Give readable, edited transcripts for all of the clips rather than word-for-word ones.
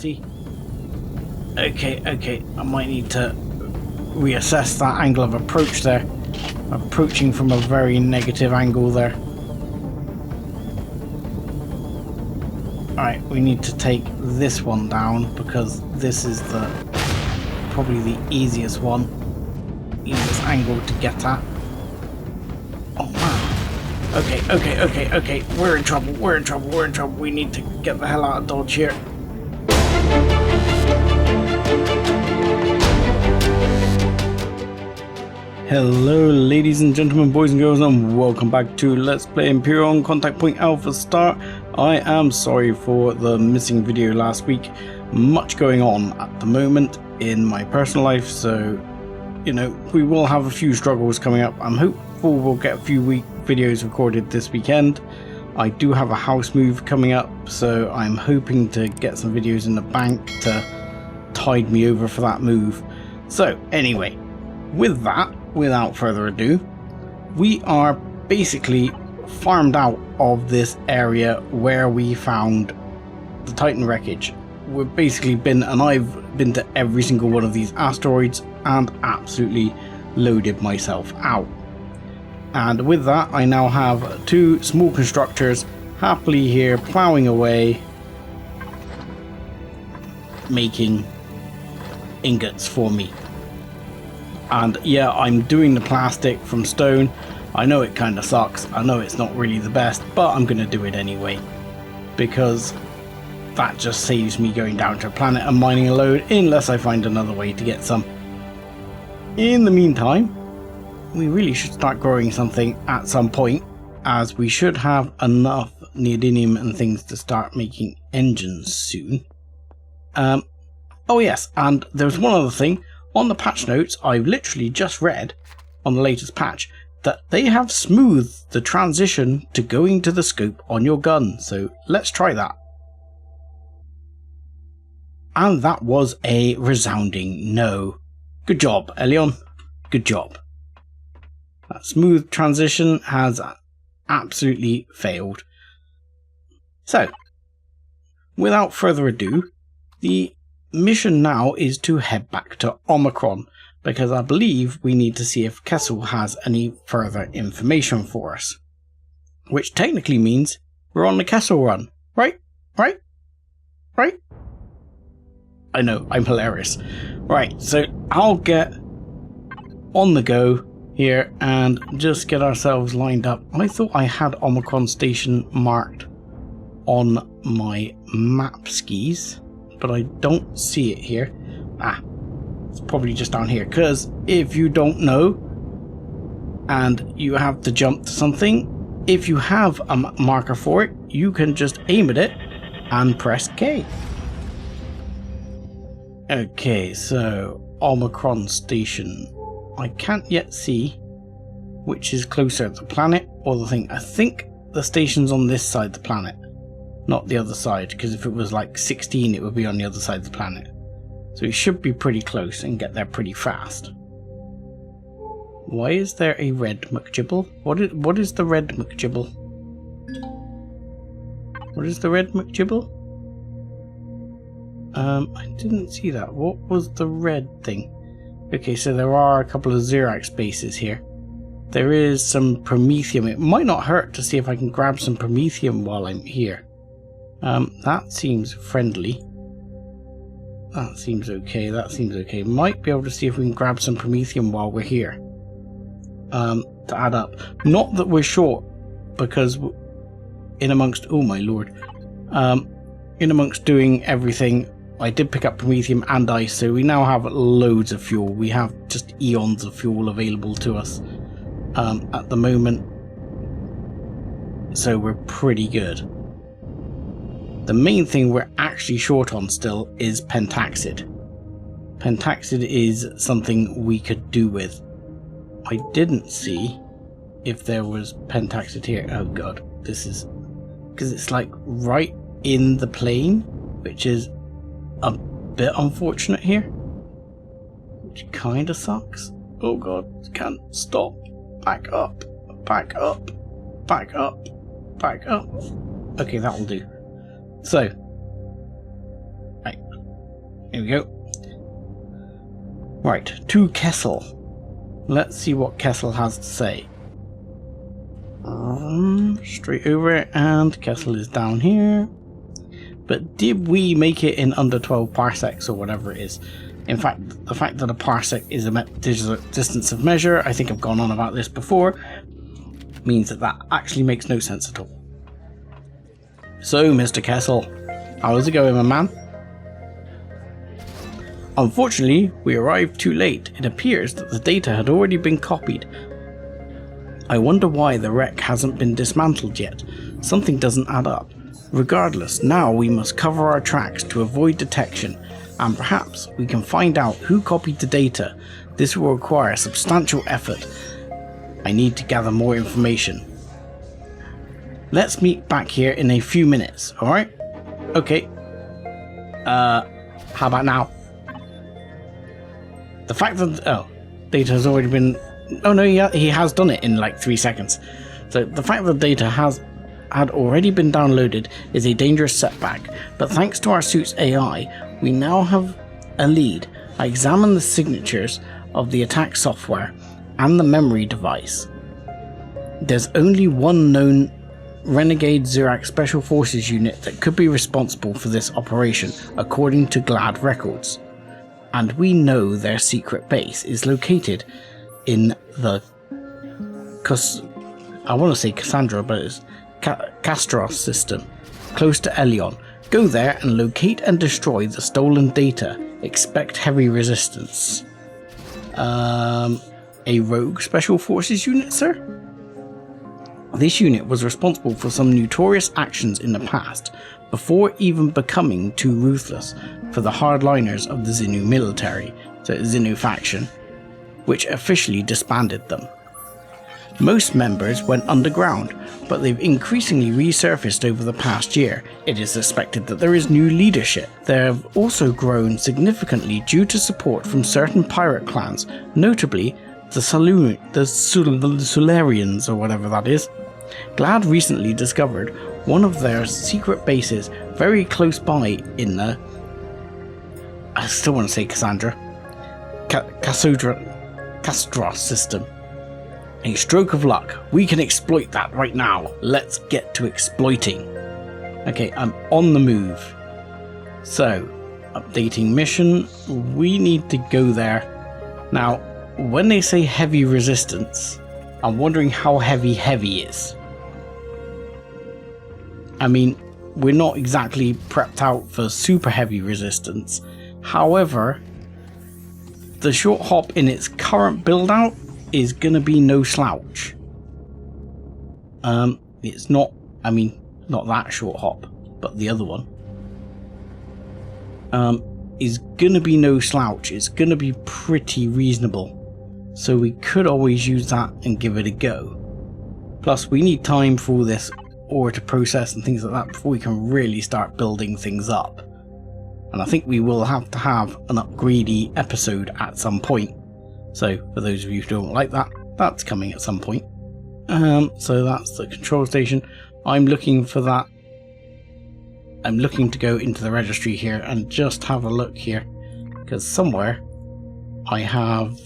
See? Okay, I might need to reassess that angle of approach there. Approaching from a very negative angle there. Alright, we need to take this one down because this is probably the easiest one. Easiest angle to get at. Oh man. Okay. We're in trouble. We need to get the hell out of Dodge here. Hello ladies and gentlemen, boys and girls, and welcome back to Let's Play Empyrion Contact Point Alpha Start. I am sorry for the missing video last week. Much going on at the moment in my personal life, so you know, we will have a few struggles coming up. I'm hopeful we'll get a few videos recorded this weekend. I do have a house move coming up, so I'm hoping to get some videos in the bank to tide me over for that move. So anyway, with that, without further ado, we are basically farmed out of this area where we found the Titan wreckage. We've basically I've been to every single one of these asteroids and absolutely loaded myself out. And with that, I now have two small constructors happily here plowing away, making ingots for me. And yeah, I'm doing the plastic from stone. I know it kind of sucks. I know it's not really the best, but I'm going to do it anyway. Because that just saves me going down to a planet and mining a load, unless I find another way to get some. In the meantime, we really should start growing something at some point, as we should have enough neodymium and things to start making engines soon. Oh yes, and there's one other thing. On the patch notes, I've literally just read on the latest patch that they have smoothed the transition to going to the scope on your gun. So let's try that. And that was a resounding no. Good job, Elion. Good job. That smooth transition has absolutely failed. So, without further ado, the mission now is to head back to Omicron, because I believe we need to see if Kessel has any further information for us. Which technically means we're on the Kessel run, right? Right? I know, I'm hilarious. Right, so I'll get on the go here and just get ourselves lined up. I thought I had Omicron Station marked on my map skis, but I don't see it here. It's probably just down here, because if you don't know and you have to jump to something, if you have a marker for it, you can just aim at it and press K. Okay, so Omicron Station. I can't yet see which is closer, the planet or the thing. I think the station's on this side of the planet, not the other side, because if it was like 16 it would be on the other side of the planet. So we should be pretty close and get there pretty fast. Why is there a red McGibble? What is the red McGibble? What is the red McGibble? I didn't see that. What was the red thing? Okay, so there are a couple of Xerax bases here. There is some Promethium. It might not hurt to see if I can grab some Promethium while I'm here. That seems friendly. That seems okay. Might be able to see if we can grab some Promethium while we're here. To add up. Not that we're short, because in amongst... oh my lord. In amongst doing everything, I did pick up Promethium and ice, so we now have loads of fuel. We have just eons of fuel available to us at the moment. So we're pretty good. The main thing we're actually short on still is Pentaxid. Pentaxid is something we could do with. I didn't see if there was Pentaxid here. Oh god, this is... because it's like right in the plane, which is a bit unfortunate here. Which kind of sucks. Oh god, can't stop. Back up. Okay, that'll do. So, right, Here we go. Right, to Kessel. Let's see what Kessel has to say. Straight over, and Kessel is down here. But did we make it in under 12 parsecs or whatever it is? In fact, the fact that a parsec is a distance of measure, I think I've gone on about this before, means that that actually makes no sense at all. So, Mr. Kessel, how's it going, my man? Unfortunately, we arrived too late. It appears that the data had already been copied. I wonder why the wreck hasn't been dismantled yet. Something doesn't add up. Regardless, now we must cover our tracks to avoid detection, and perhaps we can find out who copied the data. This will require substantial effort. I need to gather more information. Let's meet back here in a few minutes, alright? Okay. How about now? The fact that... data has already been... Oh no, he has done it in like 3 seconds. So the fact that data had already been downloaded is a dangerous setback, but thanks to our suit's AI, we now have a lead. I examined the signatures of the attack software and the memory device. There's only one known Renegade Zurak Special Forces unit that could be responsible for this operation, according to GLAD records. And we know their secret base is located in the I want to say Cassandra, but it's Castros system, close to Elion. Go there and locate and destroy the stolen data. Expect heavy resistance. A rogue special forces unit, sir? This unit was responsible for some notorious actions in the past, before even becoming too ruthless for the hardliners of the Xenu military, the Xenu faction, which officially disbanded them. Most members went underground, but they've increasingly resurfaced over the past year. It is suspected that there is new leadership. They have also grown significantly due to support from certain pirate clans, notably the Solarians or whatever that is. GLAD recently discovered one of their secret bases very close by in the... I still want to say Cassandra. Castros system. A stroke of luck. We can exploit that right now. Let's get to exploiting. Okay, I'm on the move. So, updating mission. We need to go there. Now, when they say heavy resistance, I'm wondering how heavy is. I mean, we're not exactly prepped out for super heavy resistance. However, the short hop in its current build out is gonna be no slouch. It's not, I mean, not that short hop, but the other one. Is gonna be no slouch. It's gonna be pretty reasonable. So we could always use that and give it a go. Plus we need time for all this ore to process and things like that before we can really start building things up. And I think we will have to have an upgradey episode at some point. So for those of you who don't like that, that's coming at some point. So that's the control station. I'm looking for that. I'm looking to go into the registry here and just have a look here, because somewhere I have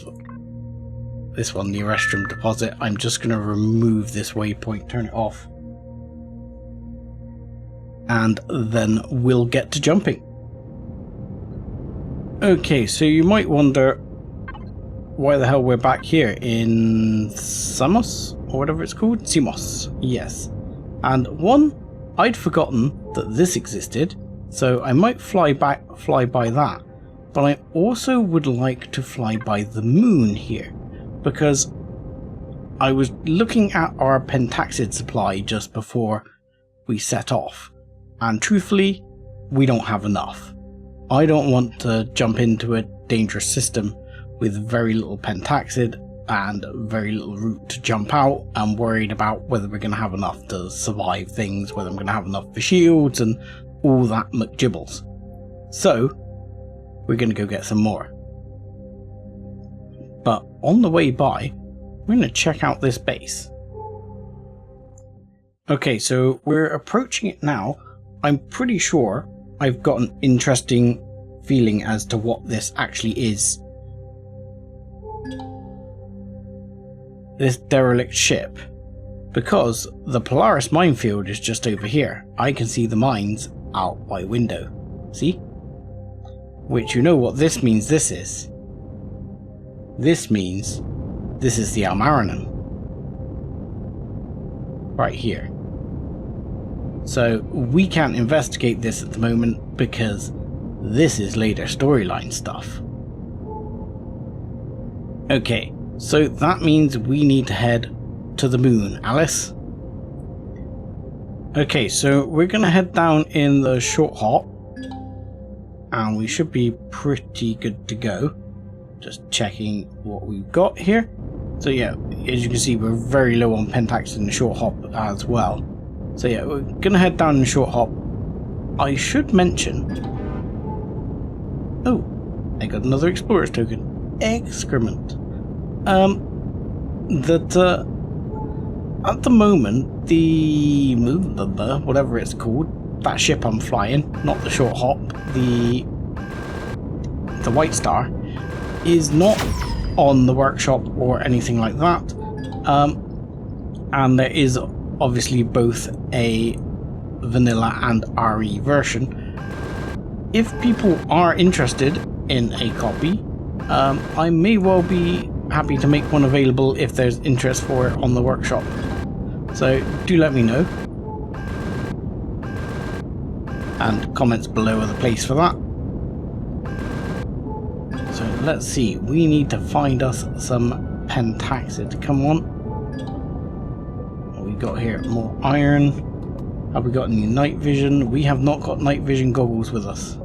this one, the Arrestrum deposit. I'm just going to remove this waypoint, turn it off, and then we'll get to jumping. Okay, so you might wonder why the hell we're back here in Samos, or whatever it's called. Simos, yes. And one, I'd forgotten that this existed, so I might fly by that. But I also would like to fly by the moon here, because I was looking at our pentaxid supply just before we set off, and truthfully, we don't have enough. I don't want to jump into a dangerous system with very little pentaxid and very little route to jump out. I'm worried about whether we're going to have enough to survive things, whether I'm going to have enough for shields and all that McGibbles. So we're going to go get some more. But on the way by, we're going to check out this base. Okay, so we're approaching it now. I'm pretty sure I've got an interesting feeling as to what this actually is. This derelict ship. Because the Polaris minefield is just over here. I can see the mines out my window. See? Which you know what this means this is. This means this is the Almaranum. Right here. So we can't investigate this at the moment because this is later storyline stuff. Okay, so that means we need to head to the moon, Alice. Okay, so we're gonna head down in the short hop and we should be pretty good to go. Just checking what we've got here. So yeah, as you can see, we're very low on pentax in the short hop as well. So yeah, we're gonna head down in the short hop. I should mention, oh, I got another explorer's token. Excrement. At the moment, the whatever it's called, that ship I'm flying, not the short hop, the White Star, is not on the workshop or anything like that. And there is obviously both a vanilla and RE version. If people are interested in a copy, I may well be happy to make one available if there's interest for it on the workshop. So do let me know. And comments below are the place for that. So let's see, we need to find us some pentaxid. Come on. What we got here? More iron. Have we got any night vision? We have not got night vision goggles with us.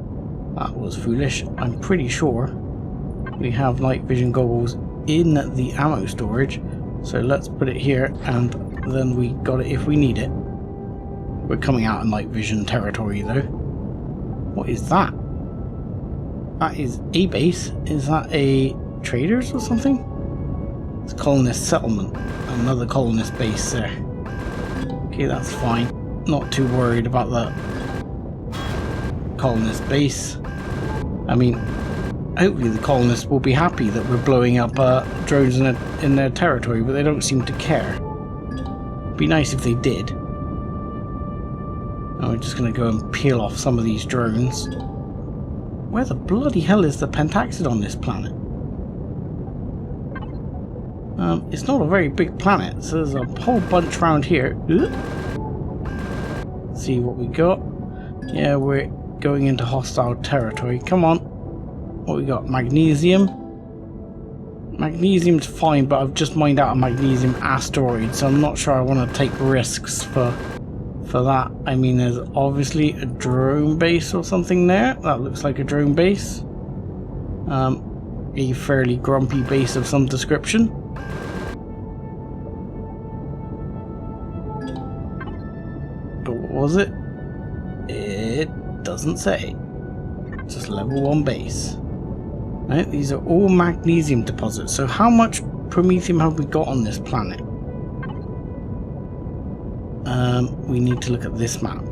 That was foolish. I'm pretty sure we have night vision goggles in the ammo storage. So let's put it here and then we got it if we need it. We're coming out of night vision territory though. What is that? That is a base. Is that a traders or something? It's colonist settlement. Another colonist base there. Okay, that's fine. Not too worried about the colonist base. I mean, hopefully the colonists will be happy that we're blowing up drones in their territory, but they don't seem to care. Be nice if they did. Now we're just going to go and peel off some of these drones. Where the bloody hell is the pentaxid on this planet? It's not a very big planet, so there's a whole bunch around here. See what we got. Yeah, we're going into hostile territory. Come on. What we got? Magnesium. Magnesium's fine, but I've just mined out a magnesium asteroid, so I'm not sure I want to take risks for that. I mean, there's obviously a drone base or something there. That looks like a drone base. A fairly grumpy base of some description. But what was it? It doesn't say. Just level 1 base. Right, these are all magnesium deposits. So how much promethium have we got on this planet? We need to look at this map.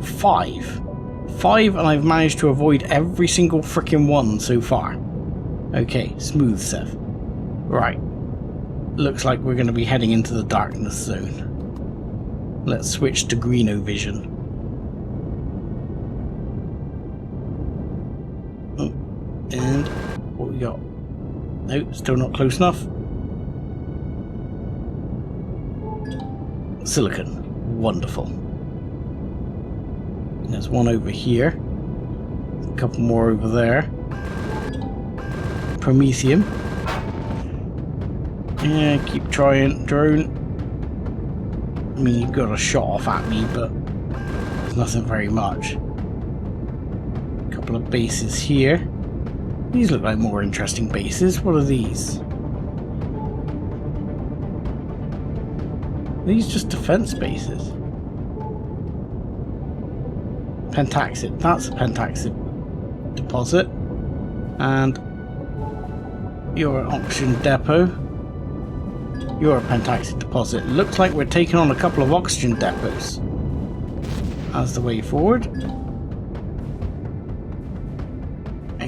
5, and I've managed to avoid every single freaking one so far. Okay, smooth, Seth. Right. Looks like we're going to be heading into the darkness zone. Let's switch to greeno vision. And what we got? Nope, still not close enough. Silicon. Wonderful. There's one over here. A couple more over there. Promethium. Yeah, keep trying. Drone. I mean, you got a shot off at me, but there's nothing very much. A couple of bases here. These look like more interesting bases. What are these? Are these just defense bases? Pentaxid. That's a pentaxid deposit. And you're an oxygen depot. You're a pentaxid deposit. Looks like we're taking on a couple of oxygen depots as the way forward.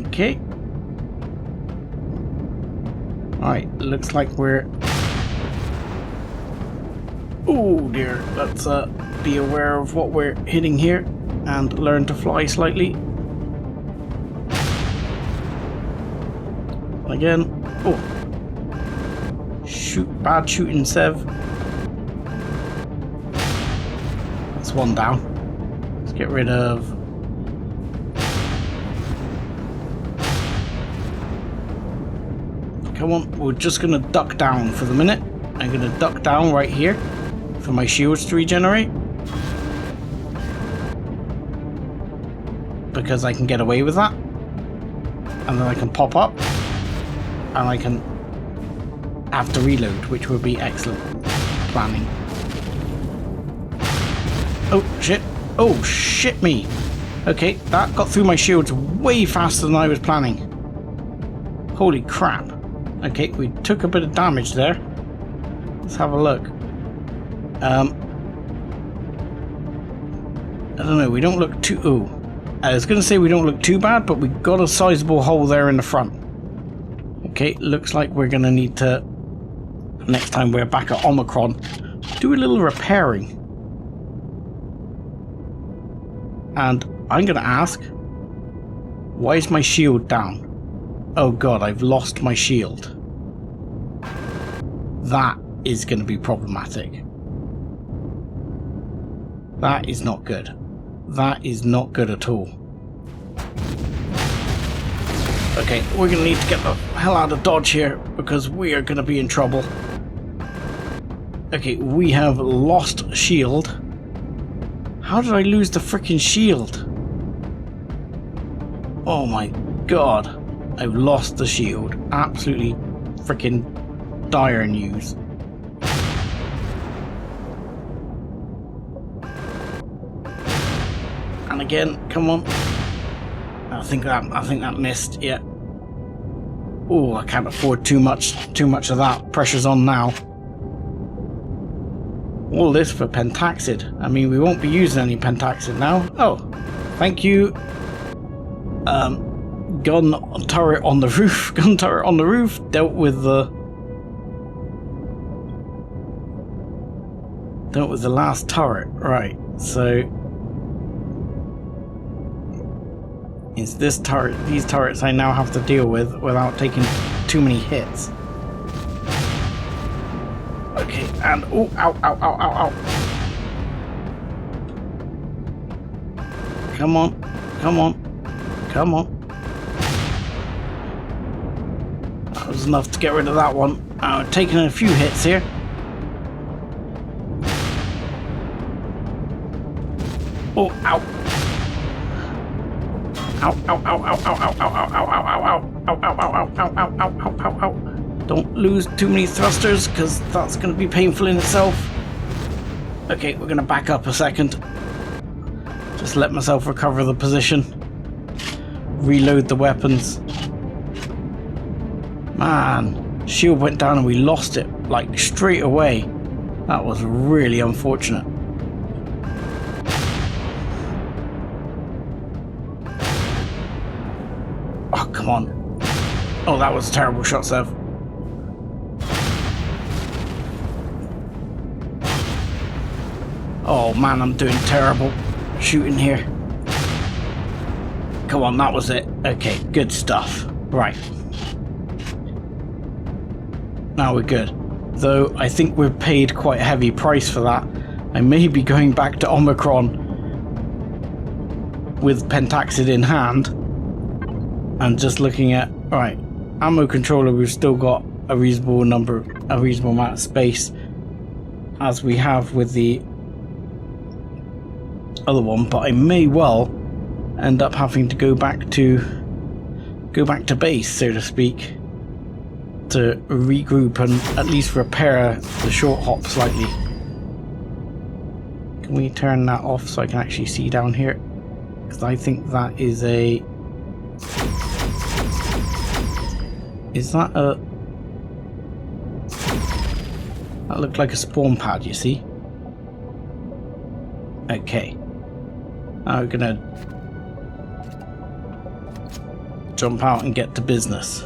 Okay. Alright, looks like we're... Oh dear, let's be aware of what we're hitting here and learn to fly slightly. Again. Oh. Shoot, bad shooting, Sev. That's one down. Let's get rid of... Come on, we're just gonna duck down for the minute. I'm gonna duck down right here for my shields to regenerate. Because I can get away with that. And then I can pop up. And I can have to reload, which would be excellent planning. Oh, shit. Oh, shit me. Okay, that got through my shields way faster than I was planning. Holy crap. Okay, we took a bit of damage there. Let's have a look. I don't know, we don't look too... Ooh. I was going to say we don't look too bad, but we got a sizable hole there in the front. Okay, looks like we're going to need to, next time we're back at Omicron, do a little repairing. And I'm going to ask, why is my shield down? Oh god, I've lost my shield. That is going to be problematic. That is not good. That is not good at all. Okay, we're going to need to get the hell out of Dodge here because we are going to be in trouble. Okay, we have lost shield. How did I lose the freaking shield? Oh my god. I've lost the shield. Absolutely freaking dire news. And again, come on. I think that missed. Yeah. Oh, I can't afford too much of that. Pressure's on now. All this for Pentaxid. I mean, we won't be using any Pentaxid now. Oh, thank you. Gun turret on the roof. Gun turret on the roof. Dealt with the last turret. Right. So it's this turret. These turrets I now have to deal with without taking too many hits. Okay. And oh, ow, ow, ow, ow, ow. Come on. Come on. Come on. That was enough to get rid of that one. Taking a few hits here. Oh, ow. Ow, ow, ow, ow, ow, ow, ow, ow, ow, ow, ow, ow, ow, ow, ow, ow, ow, ow, ow, ow. Don't lose too many thrusters, because that's going to be painful in itself. Okay, we're going to back up a second. Just let myself recover the position. Reload the weapons. Man, shield went down and we lost it, like, straight away. That was really unfortunate. Oh, come on. Oh, that was a terrible shot, Sev. Oh man, I'm doing terrible shooting here. Come on, that was it. Okay, good stuff. Right. Now we're good. Though I think we've paid quite a heavy price for that. I may be going back to Omicron with Pentaxid in hand and just looking at, right, ammo controller, we've still got a reasonable amount of space as we have with the other one, but I may well end up having to go back to base, so to speak, to regroup and at least repair the short hop slightly. Can we turn that off so I can actually see down here? Because I think that is a... Is that a... That looked like a spawn pad, you see? Okay. Now we're gonna jump out and get to business.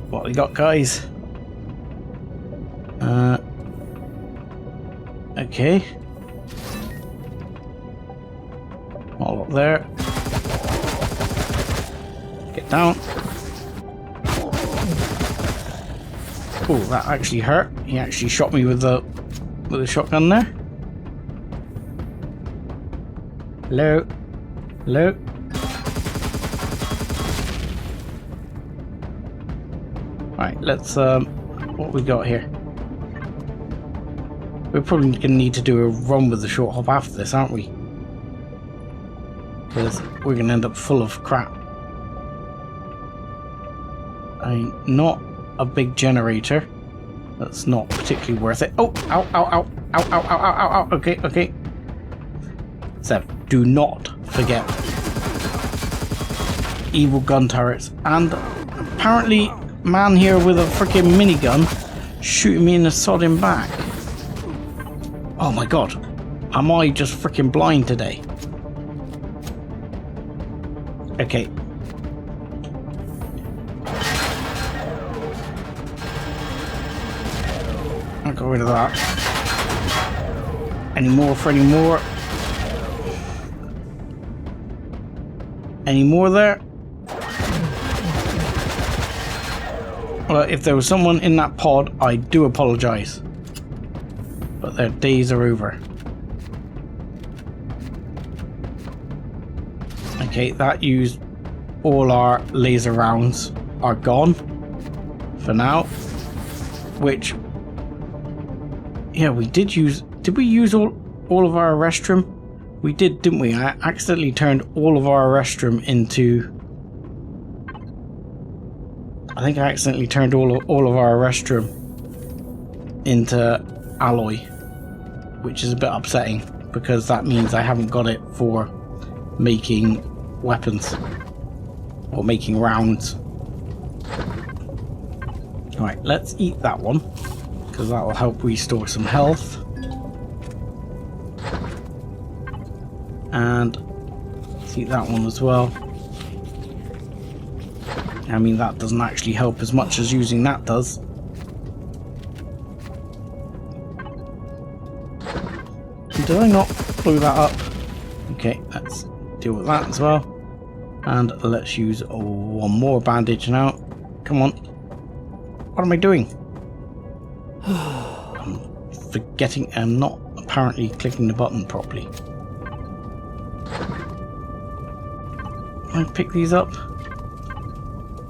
What we got, guys? Okay. All up there. Get down. Oh, that actually hurt. He actually shot me with the shotgun there. Hello? Hello? Right, let's, what we got here? We're probably going to need to do a run with the short hop after this, aren't we? Because we're going to end up full of crap. I mean, not a big generator. That's not particularly worth it. Oh, ow, ow, ow, ow, ow, ow, ow, ow, ow. Okay, okay. So, do not forget evil gun turrets. And apparently, man here with a freaking minigun shooting me in the sodding back. Oh my god. Am I just freaking blind today? Okay. I'll get rid of that. Any more for any more? Any more there? Well, if there was someone in that pod, I do apologize. But their days are over. Okay, that used all our laser rounds are gone for now. Which, yeah, we did use. Did we use all of our restroom? We did, didn't we? I accidentally turned all of our restroom into. I think I accidentally turned all of our restroom into alloy, which is a bit upsetting because that means I haven't got it for making weapons or making rounds. Alright, let's eat that one because that will help restore some health. And let's eat that one as well. I mean, that doesn't actually help as much as using that does. Did I not blow that up? Okay, let's deal with that as well. And let's use one more bandage now. Come on. What am I doing? I'm forgetting. I'm not apparently clicking the button properly. Can I pick these up?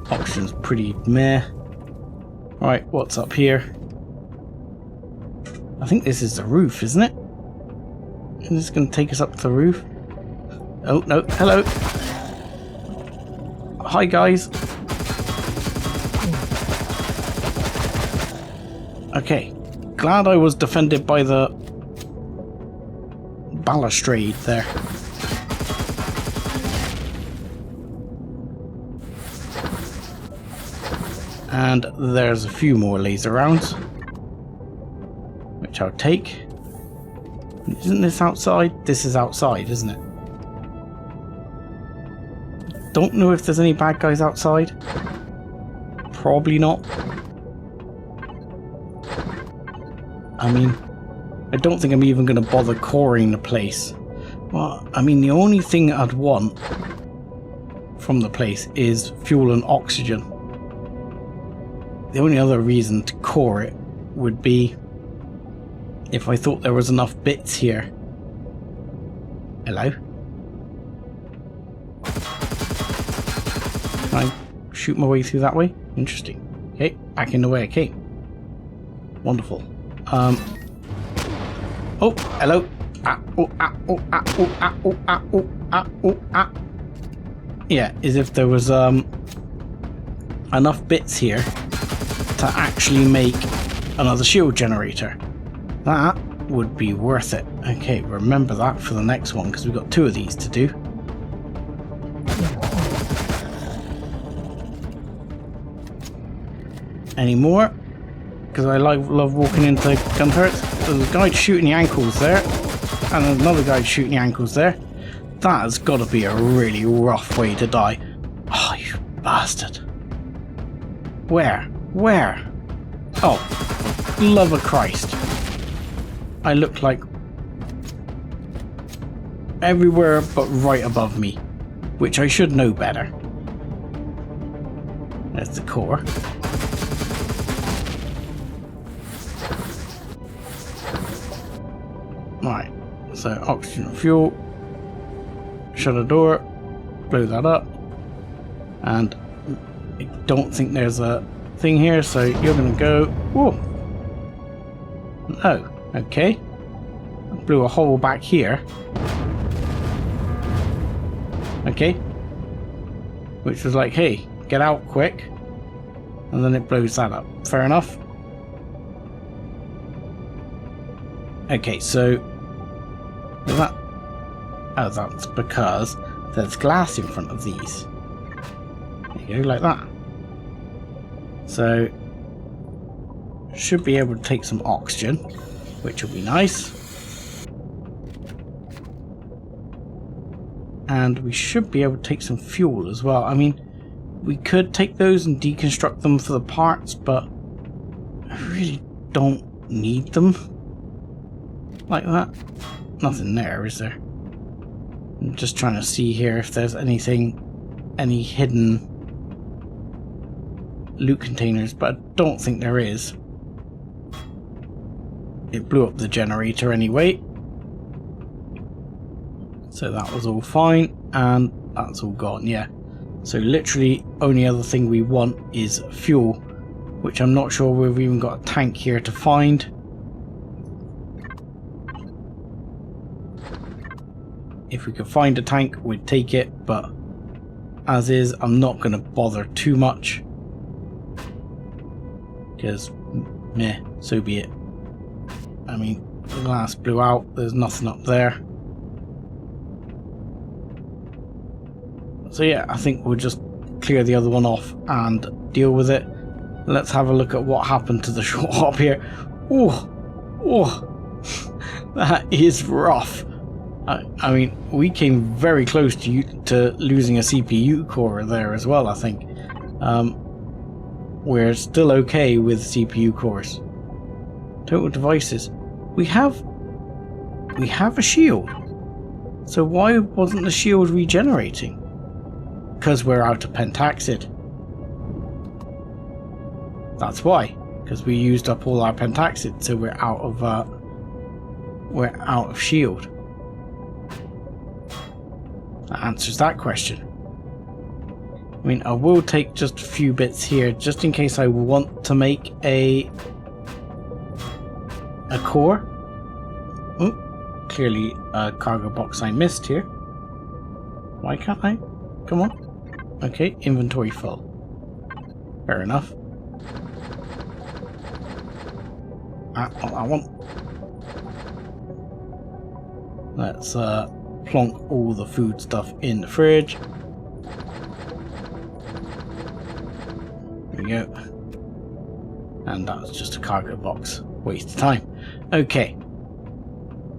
Oxygen's pretty meh. Right, what's up here? I think this is the roof, isn't it? Is this going to take us up to the roof? Oh, no. Hello. Hi, guys. Okay. Glad I was defended by the balustrade there. And there's a few more laser rounds, which I'll take. Isn't this outside? This is outside, isn't it? Don't know if there's any bad guys outside. Probably not. I mean, I don't think I'm even going to bother coring the place. Well, I mean, the only thing I'd want from the place is fuel and oxygen. The only other reason to core it would be if I thought there was enough bits here. Hello? Can I shoot my way through that way? Interesting. Okay, back in the way I came. Wonderful. Oh, hello. Ah, oh, ah, oh, ah, oh, ah, oh, ah, oh, ah, oh, ah. Yeah, as if there was enough bits here to actually make another shield generator. That would be worth it. Okay, remember that for the next one because we've got 2 of these to do. Any more? Because I love walking into gun turrets. There's a guy shooting the ankles there, and another guy shooting the ankles there. That has got to be a really rough way to die. Oh, you bastard. Where? Where? Oh, love of Christ. I look like everywhere but right above me, which I should know better. There's the core. Right, so oxygen and fuel. Shut a door, blow that up, and I don't think there's a thing here, so you're gonna go. Whoa! Oh, okay. I blew a hole back here. Okay. Which was like, hey, get out quick. And then it blows that up. Fair enough. Okay, so that. Oh, that's because there's glass in front of these. There you go, like that. So, should be able to take some oxygen, which will be nice. And we should be able to take some fuel as well. I mean, we could take those and deconstruct them for the parts, but I really don't need them like that. Nothing there, is there? I'm just trying to see here if there's anything, any hidden loot containers, but I don't think there is. It blew up the generator anyway, so that was all fine, and that's all gone. Yeah, so literally only other thing we want is fuel, which I'm not sure we've even got a tank here to find. If we could find a tank, we'd take it, but as is, I'm not going to bother too much, because meh, so be it. I mean, the glass blew out, there's nothing up there. So yeah, I think we'll just clear the other one off and deal with it. Let's have a look at what happened to the short hop here. Oh, that is rough. I mean, we came very close to losing a CPU core there as well, I think. We're still okay with CPU cores. Total devices. We have a shield. So why wasn't the shield regenerating? Because we're out of pentaxid. That's why. Because we used up all our pentaxid, so we're out of shield. That answers that question. I mean, I will take just a few bits here, just in case I want to make a core. Oh, clearly a cargo box I missed here. Why can't I? Come on. Okay, inventory full. Fair enough. Not that one. Let's plonk all the food stuff in the fridge. There we go. And that was just a cargo box. Waste of time. Okay.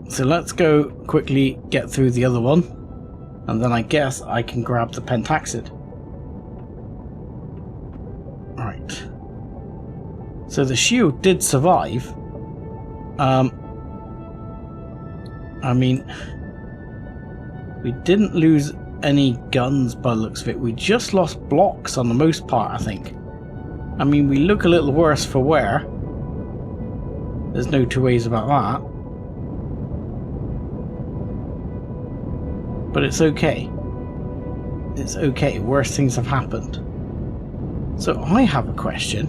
So let's go quickly get through the other one. And then I guess I can grab the pentaxid. Right. So the shield did survive. I mean, we didn't lose any guns by the looks of it. We just lost blocks on the most part, I think. I mean, we look a little worse for wear. There's no two ways about that. But it's okay. It's okay. Worse things have happened. So I have a question.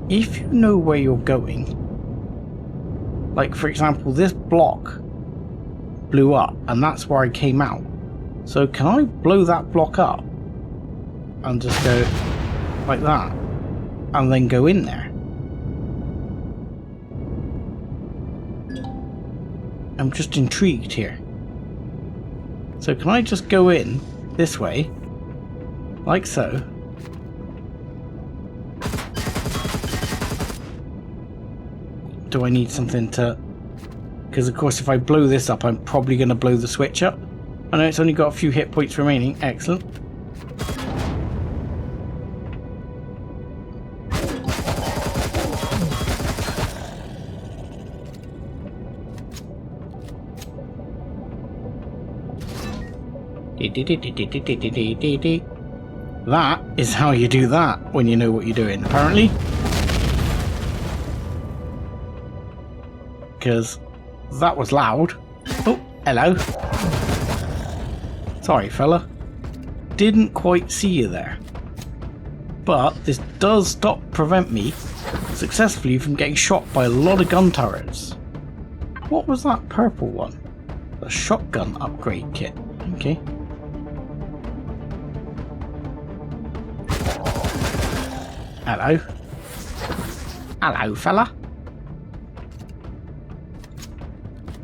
If you know where you're going, like for example, this block blew up and that's where I came out. So can I blow that block up and just go like that and then go in there? I'm just intrigued here. So can I just go in this way, like so? Do I need something to Because of course if I blow this up, I'm probably going to blow the switch up. I know it's only got a few hit points remaining. Excellent. That is how you do that when you know what you're doing, apparently. Because that was loud. Oh, hello. Sorry, fella. Didn't quite see you there. But this does prevent me successfully from getting shot by a lot of gun turrets. What was that purple one? The shotgun upgrade kit. Okay. Hello. Hello, fella.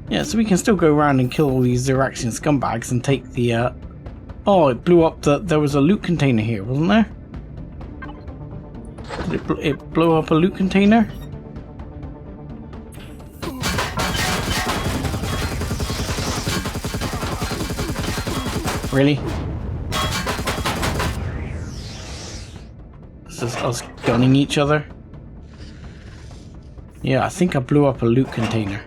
Yeah, so we can still go around and kill all these Xeraxian scumbags and take the, Oh, it blew up there was a loot container here, wasn't there? Did it blow up a loot container? Really? This is us gunning each other? Yeah, I think I blew up a loot container.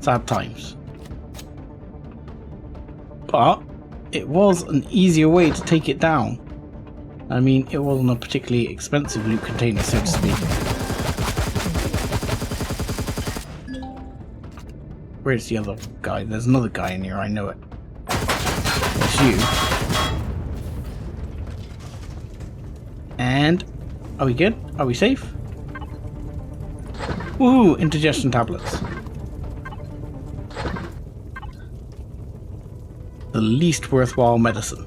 Sad times. But it was an easier way to take it down. I mean, it wasn't a particularly expensive loot container, so to speak. Where's the other guy? There's another guy in here, I know it. It's you. And are we good? Are we safe? Woohoo! Indigestion tablets. The least worthwhile medicine.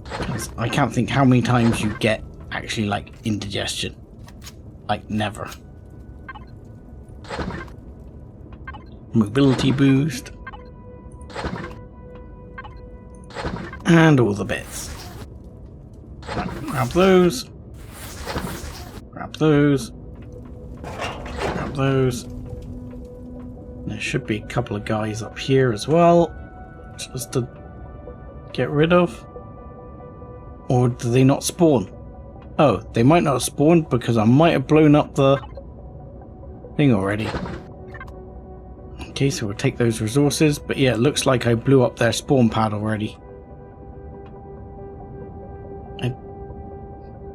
Because I can't think how many times you get actually like indigestion. Like never. Mobility boost. And all the bits. Right, grab those. Grab those. Grab those. There should be a couple of guys up here as well, just to get rid of. Or do they not spawn? Oh, they might not have spawned because I might have blown up the thing already. Okay, so we'll take those resources, but yeah, it looks like I blew up their spawn pad already.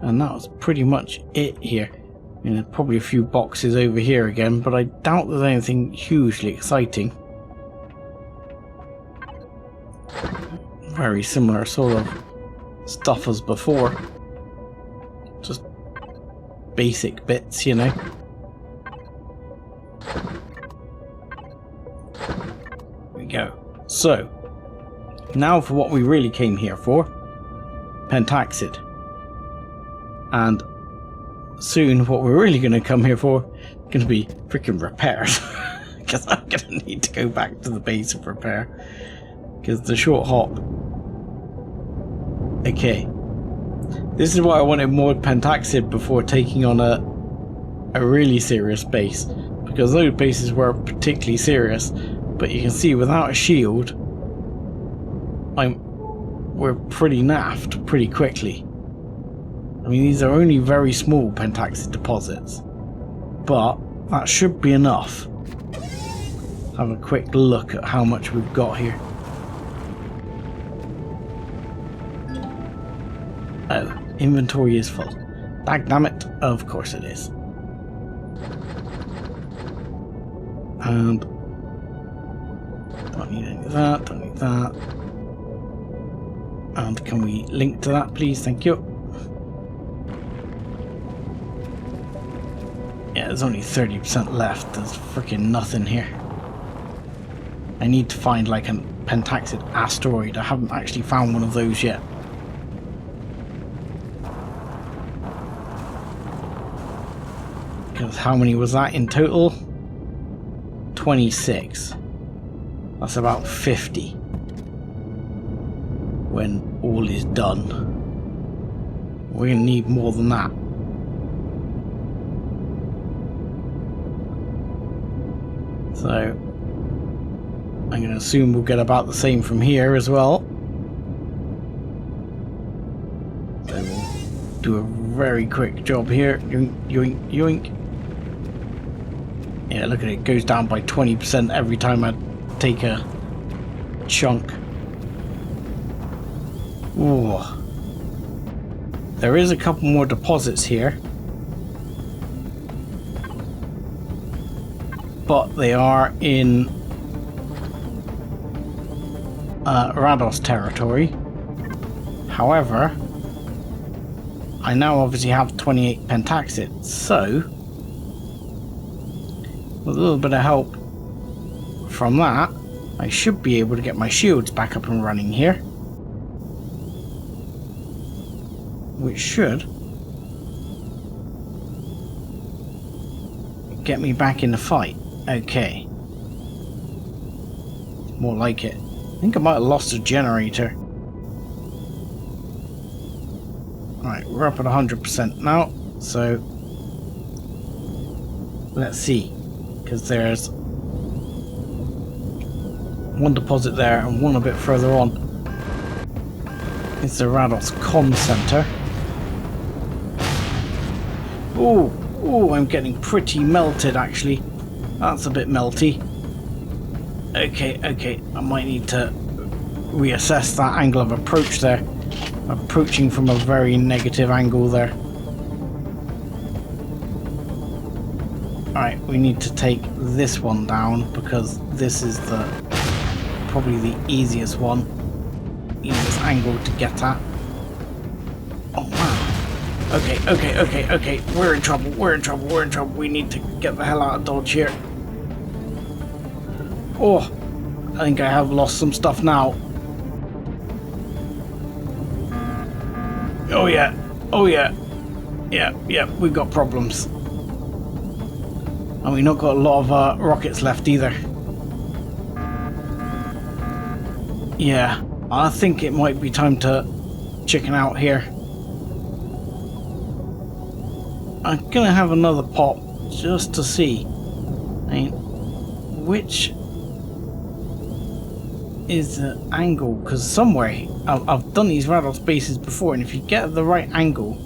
And that was pretty much it here. I mean, there's probably a few boxes over here again, but I doubt there's anything hugely exciting. Very similar sort of stuff as before. Just basic bits, you know. There we go. So, now for what we really came here for. Pentaxid. And soon what we're really going to come here for is going to be freaking repairs. Because I'm going to need to go back to the base of repair. Because the short hop. Okay. This is why I wanted more Pentaxid before taking on a really serious base. Because those bases were particularly serious. But you can see without a shield, we're pretty naffed pretty quickly. I mean, these are only very small Pentaxid deposits, but that should be enough. Have a quick look at how much we've got here. Oh, inventory is full. Dagnammit, of course it is. And don't need any of that, don't need that. And can we link to that, please? Thank you. Yeah, there's only 30% left. There's freaking nothing here. I need to find like a Pentaxid asteroid. I haven't actually found one of those yet. Because how many was that in total? 26. That's about 50. When all is done. We're going to need more than that. So I'm going to assume we'll get about the same from here as well. So we'll do a very quick job here. Yoink, yoink, yoink. Yeah, look at it. It goes down by 20% every time I take a chunk. Ooh. There is a couple more deposits here. But they are in Rados territory. However, I now obviously have 28 pentaxid, so with a little bit of help from that, I should be able to get my shields back up and running here. Which should get me back in the fight. Okay. More like it. I think I might have lost a generator. Alright, we're up at 100% now. So, let's see. Because there's one deposit there and one a bit further on. It's the Rados Comm Center. Ooh, ooh, I'm getting pretty melted actually. That's a bit melty. Okay, okay, I might need to reassess that angle of approach there. Approaching from a very negative angle there. Alright, we need to take this one down because this is probably the easiest one. Easiest angle to get at. Oh wow. Okay, okay, okay, okay. We're in trouble, we're in trouble, we're in trouble. We need to get the hell out of Dodge here. Oh, I think I have lost some stuff now. Oh yeah, oh yeah. Yeah, yeah, we've got problems. And we've not got a lot of rockets left either. Yeah, I think it might be time to chicken out here. I'm gonna have another pop just to see. I mean, which is the angle? Because somewhere I've done these Rados bases before, and if you get the right angle,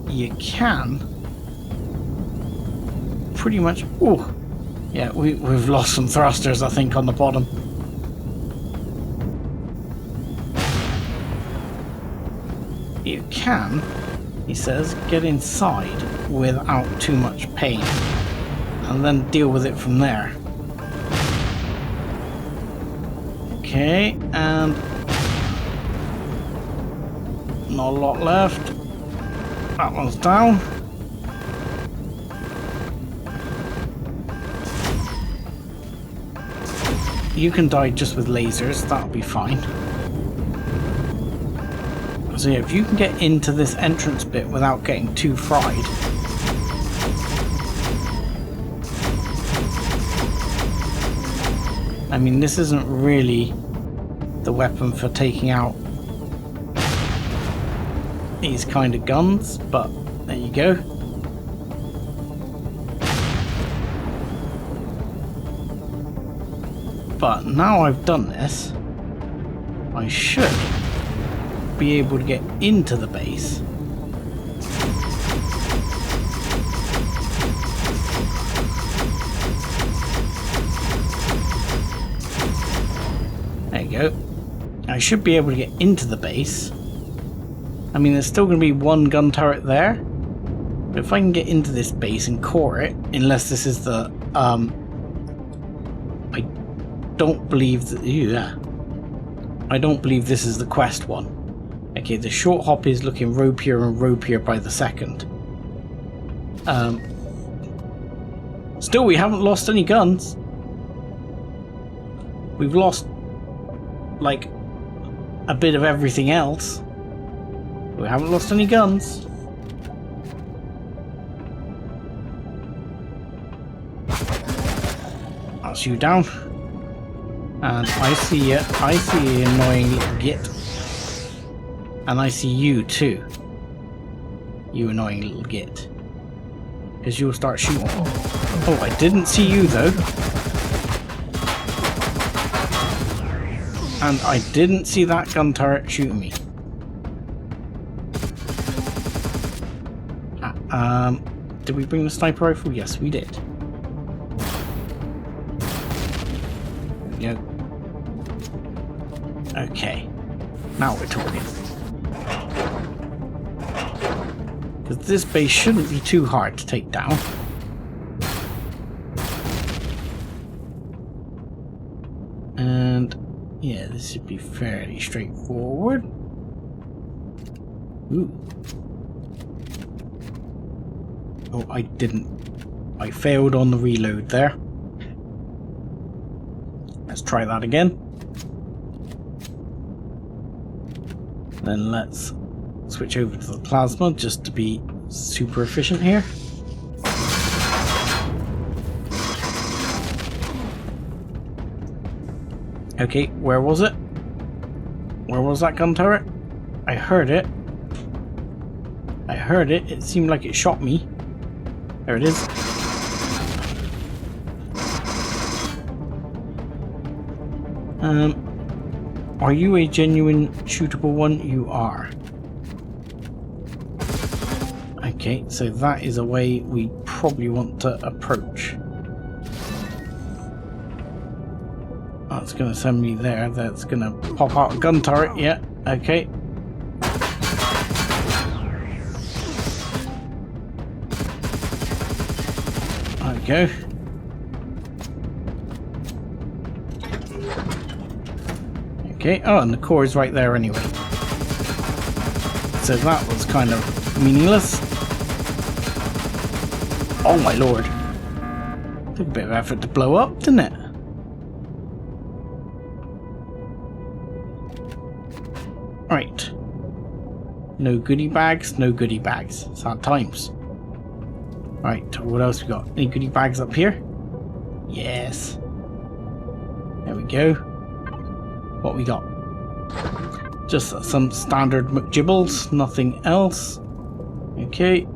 you can pretty much. Oh, yeah, we've lost some thrusters, I think, on the bottom. You can, he says, get inside without too much pain, and then deal with it from there. Okay, and not a lot left. That one's down. You can die just with lasers, that'll be fine. So yeah, if you can get into this entrance bit without getting too fried. I mean, this isn't really the weapon for taking out these kind of guns, but there you go. But now I've done this, I should be able to get into the base. There you go. I should be able to get into the base. I mean, there's still going to be one gun turret there, but if I can get into this base and core it, unless this is the I don't believe that. Yeah, I don't believe this is the quest one. Okay, the short hop is looking ropier and ropier by the second. Still, we haven't lost any guns. We've lost, like, a bit of everything else. We haven't lost any guns. That's you down. And I see you. I see you, annoying little git. And I see you too. You annoying little git. Because you'll start shooting. Oh, I didn't see you though. And I didn't see that gun turret shooting me. Did we bring the sniper rifle? Yes, we did. There we go. Okay. Now we're talking. Because this base shouldn't be too hard to take down. And yeah, this should be fairly straightforward. Ooh. Oh, I didn't. I failed on the reload there. Let's try that again. Then let's switch over to the plasma just to be super efficient here. Okay, where was it? Where was that gun turret? I heard it. I heard it. It seemed like it shot me. There it is. Are you a genuine shootable one? You are. Okay, so that is a way we probably want to approach. That's going to send me there. That's going to pop out a gun turret. Yeah, okay. There we go. Okay, oh, and the core is right there anyway. So that was kind of meaningless. Oh my lord. Took a bit of effort to blow up, didn't it? Right. No goodie bags, no goodie bags. Sad times. Right, what else we got? Any goodie bags up here? Yes. There we go. What we got? Just some standard McGibbles, nothing else. Okay.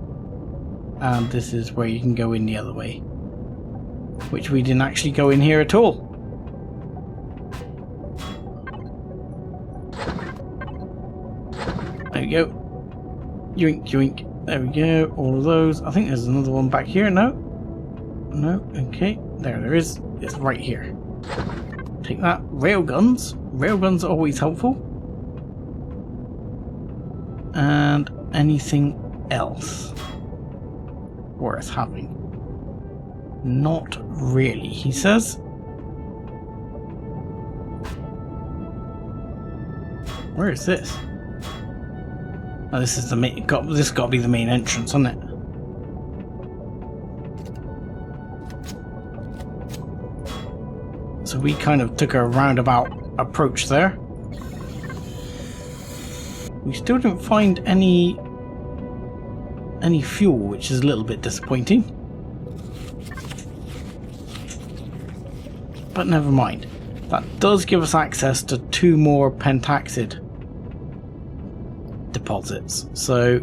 And this is where you can go in the other way. Which we didn't actually go in here at all. There we go. Yoink, yoink. There we go. All of those. I think there's another one back here. No? No? Okay. There is. It's right here. Take that. Railguns. Railguns are always helpful. And anything else worth having? Not really, he says. Where is this? Oh, this is the main. This got to be the main entrance, hasn't it? So we kind of took a roundabout approach there. We still didn't find any fuel, which is a little bit disappointing. But never mind. That does give us access to 2 more pentaxid deposits. So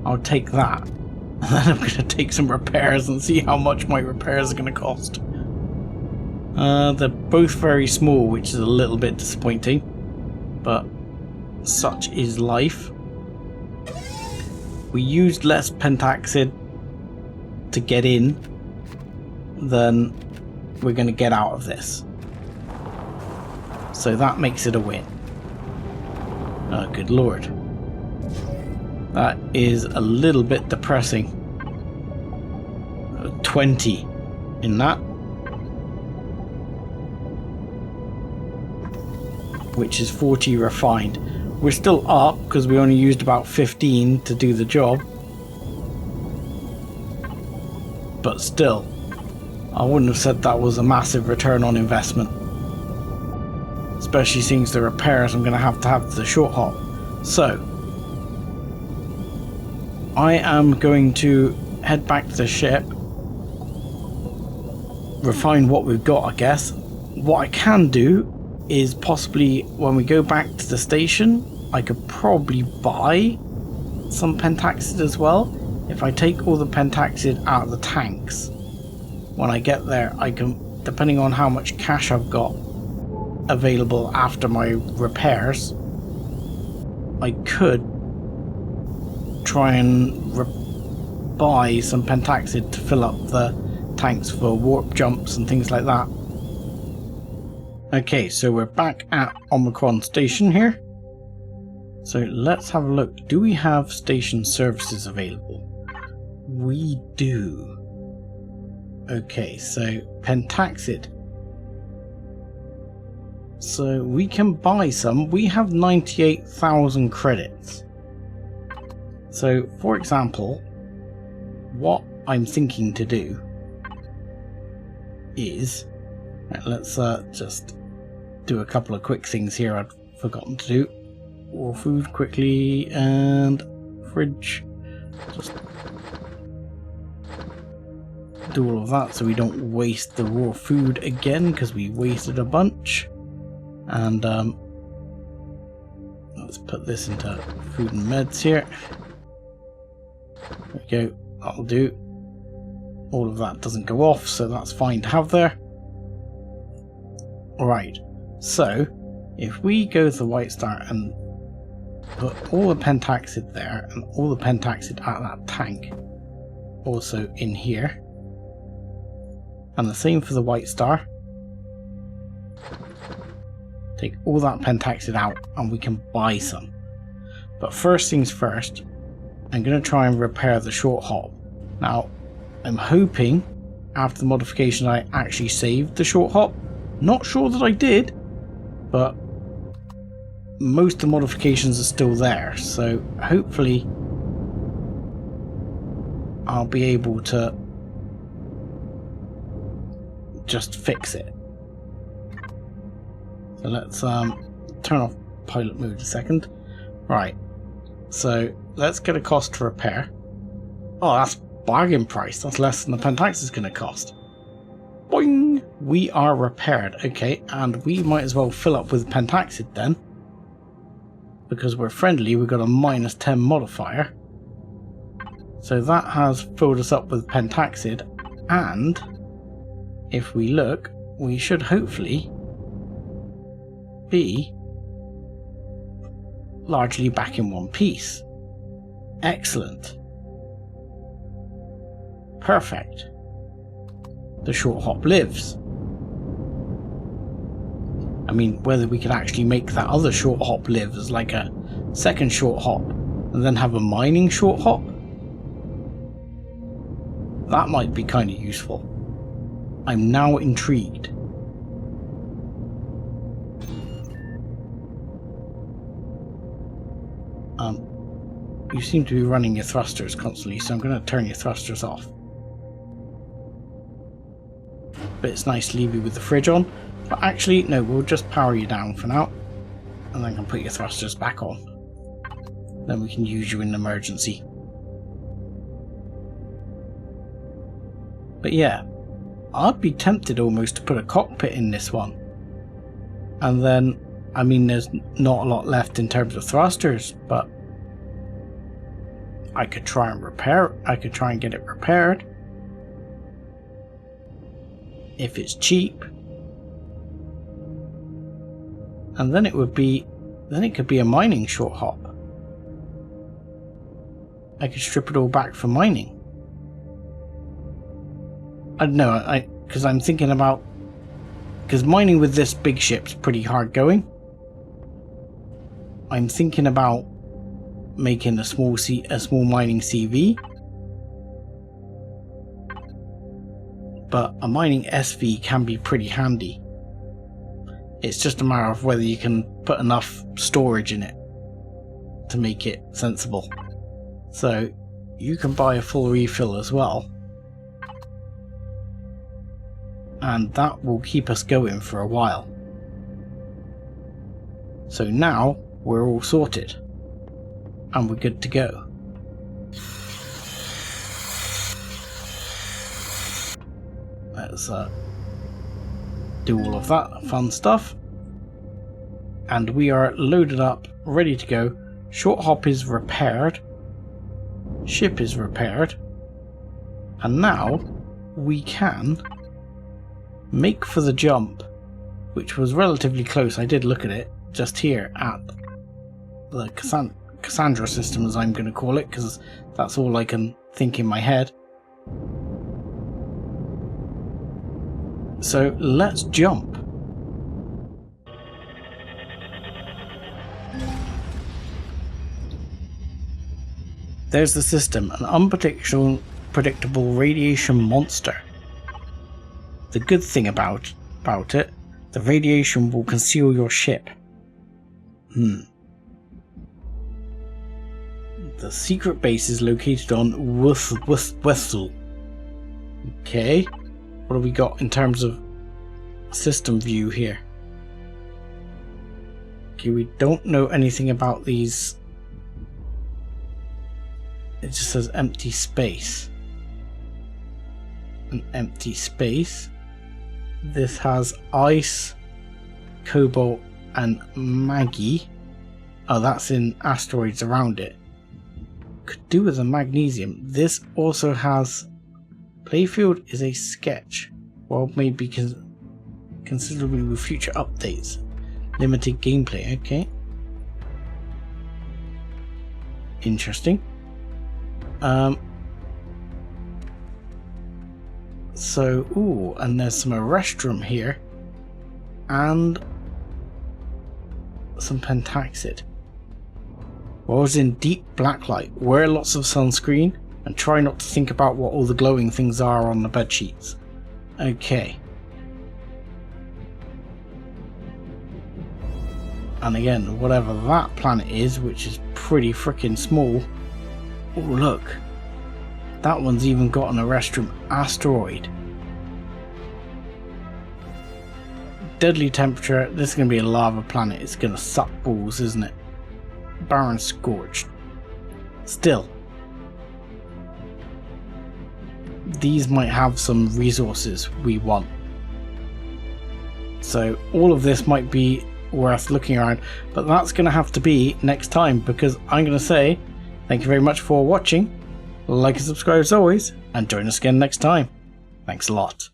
I'll take that. And then I'm going to take some repairs and see how much my repairs are going to cost. They're both very small, which is a little bit disappointing. But such is life. We used less pentaxid to get in than we're going to get out of this. So that makes it a win. Oh, good lord. That is a little bit depressing. 20 in that. Which is 40 refined. We're still up because we only used about 15 to do the job. But still, I wouldn't have said that was a massive return on investment. Especially since the repairs I'm going to have the short haul. So, I am going to head back to the ship. Refine what we've got, I guess. What I can do is possibly when we go back to the station, I could probably buy some pentaxid as well. If I take all the pentaxid out of the tanks, when I get there I can depending on how much cash I've got available after my repairs, I could try and buy some pentaxid to fill up the tanks for warp jumps and things like that. Okay, so we're back at Omicron Station here. So let's have a look. Do we have station services available? We do. Okay, so pentaxid. So we can buy some. We have 98,000 credits. So, for example, what I'm thinking to do is, let's just do a couple of quick things here I'd forgotten to do. Raw food quickly, and fridge. Just do all of that so we don't waste the raw food again, because we wasted a bunch. And let's put this into food and meds here. There we go, that'll do. All of that doesn't go off, so that's fine to have there. Alright, so if we go to the White Star and put all the pentaxid there and all the pentaxid at that tank also in here, and the same for the White Star, take all that pentaxid out and we can buy some. But first things first, I'm going to try and repair the short hop. Now, I'm hoping after the modification I actually saved the short hop. Not sure that I did, but most of the modifications are still there, so hopefully I'll be able to just fix it. So let's turn off pilot mode a second. Right, so let's get a cost to repair. Oh, that's bargain price. That's less than the pentaxid is going to cost. Boing! We are repaired. Okay, and we might as well fill up with pentaxid then. Because we're friendly, we've got a -10 modifier. So that has filled us up with pentaxid, and if we look, we should hopefully be largely back in one piece. Excellent. Perfect. The short hop lives. I mean, whether we could actually make that other short hop live as like a second short hop and then have a mining short hop, that might be kind of useful. I'm now intrigued. You seem to be running your thrusters constantly, so I'm going to turn your thrusters off. But it's nice to leave you with the fridge on. But actually, no, we'll just power you down for now. And then I can put your thrusters back on. Then we can use you in an emergency. But yeah, I'd be tempted almost to put a cockpit in this one. And then, I mean, there's not a lot left in terms of thrusters, but I could try and get it repaired. If it's cheap. And then it could be a mining short hop. I could strip it all back for mining. I don't know, because I'm thinking about, because mining with this big ship's pretty hard going. I'm thinking about making a small mining CV, but a mining SV can be pretty handy. It's just a matter of whether you can put enough storage in it to make it sensible. So you can buy a full refill as well, and that will keep us going for a while. So now we're all sorted and we're good to go. Let's do all of that fun stuff, and we are loaded up, ready to go. Short hop is repaired, ship is repaired, and now we can make for the jump, which was relatively close. I did look at it just here at the Cassandra system, as I'm going to call it, because that's all I can think in my head. So let's jump. There's the system, an unpredictable radiation monster. The good thing about it, the radiation will conceal your ship. The secret base is located on Wessel. Okay, what do we got in terms of system view here? Okay, we don't know anything about these. It just says empty space. An empty space. This has ice, cobalt, and Maggie. Oh, that's in asteroids around it. Could do with a magnesium. This also has playfield is a sketch. Well, maybe considerably with future updates. Limited gameplay. Okay. Interesting. So, ooh, and there's some restroom here, and some pentaxid. Well, I was in deep black light. Wear lots of sunscreen and try not to think about what all the glowing things are on the bed sheets. Okay. And again, whatever that planet is, which is pretty freaking small. Oh, look. That one's even got an restroom asteroid. Deadly temperature. This is going to be a lava planet. It's going to suck balls, isn't it? Barren scorched. Still. These might have some resources we want. So all of this might be worth looking around. But that's going to have to be next time, because I'm going to say thank you very much for watching. Like and subscribe as always, and join us again next time. Thanks a lot.